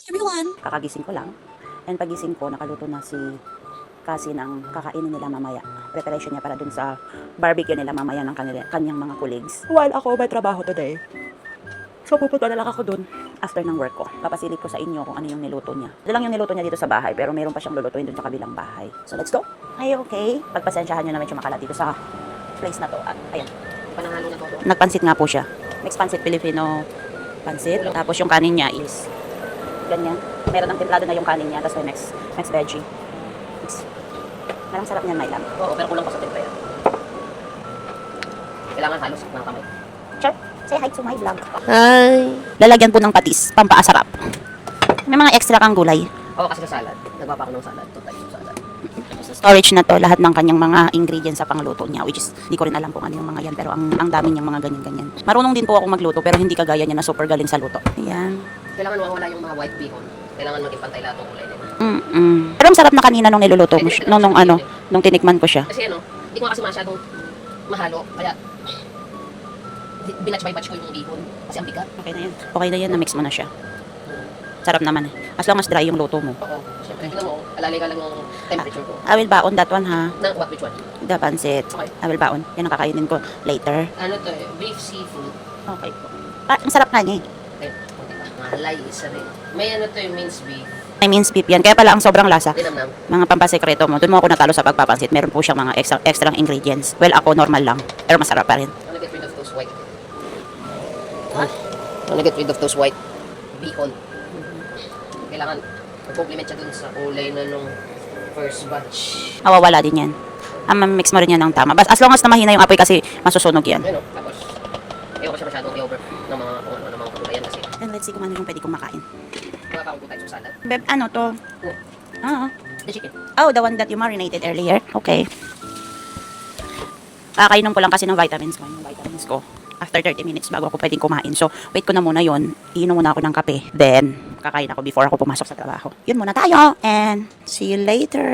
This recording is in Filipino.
Everyone! Kakagising ko lang. And pagising ko, nakaluto na si Cassie ng kakainin nila mamaya. Preparation niya para dun sa barbecue nila mamaya ng kanyang mga colleagues. While ako may trabaho today. So pupunta na lang ako dun after ng work ko. Papasilip ko sa inyo kung ano yung niluto niya. Ito lang yung niluto niya dito sa bahay, pero mayroon pa siyang lulutuin dun sa kabilang bahay. So let's go! Ay, okay. Pagpasensyahan niyo na medyo makalat dito sa place na to. At ayan. Panangalo na to. Nagpansit nga po siya. Mixed pansit Filipino pansit. Tapos yung kanin niya is ganyan. Meron ng templado na yung kanin niya. Tapos may mixed veggie. Parang sarap niyan, Mylam. Oo, pero kulang pa sa tempera. Kailangan halos ng kamay. Sure. Say hi to my vlog. Hi! Lalagyan po ng patis. Pampaasarap. May mga extra kang gulay. Oo, kasi sa salad. Nagpapa ako ng salad. Two types of salad. Sa storage na to, lahat ng kanyang mga ingredients sa pangluto niya. Which is, di ko rin alam kung ano yung mga yan. Pero ang dami niyang mga ganyan-ganyan. Marunong din po ako magluto. Pero hindi kagaya niya na super galing sa luto. Ayan. Kailangan mawawala yung mga white bacon. Kailangan maging pantay lahat ng kulay nila. Pero ang sarap na kanina nung niluluto mo siya. Nung tinikman ko siya. Kasi hindi ko kasi masyadong mahalo. Kaya, binatch by batch ko yung bacon. Kasi ang bigat. Okay na yan. Okay na yan, na-mix mo na siya. Sarap naman eh. As long as dry yung luto mo. Oo, syempre. Tignan mo, alalay ka lang yung temperature ko. I will baon that one ha. Na, which one? The pancit. Okay. I will baon. Yan ang kakainin ko later. Ano to eh? Beef seafood. Okay po. Ang sarap nga niya eh. Okay, okay ba? Malay, isa rin. May ano to yung minced beef. I mean beef yan. Kaya pala ang sobrang lasa. Dinamnam. Mga pampasekreto mo. Doon mo ako natalo sa pagpapansit. Meron po siyang mga extra ingredients. Well, ako normal lang. Pero masarap pa rin. I wanna get rid of those white. I wanna get rid of those white bacon. Kailangan mag-complement siya dun sa kulay na nung first batch. Mawawala din yan. Mix mo rin yan ng tama. As long as na mahina yung apoy kasi masusunog yan. Ano, tapos ayoko siya masyadong i-over ng mga kung ano ng mga kulay kasi And let's see kung ano yung pwede kong makain. makakaroon po tayo sa salad. Beb, ano to? The chicken. Oh, the one that you marinated earlier. Okay. Kakainom ko lang kasi ng vitamins ko. Yung vitamins ko. After 30 minutes bago ako pwedeng kumain. So, wait ko na muna yon. Iinom muna ako ng kape. Then, kakain ako before ako pumasok sa trabaho. Yun muna tayo. And, see you later.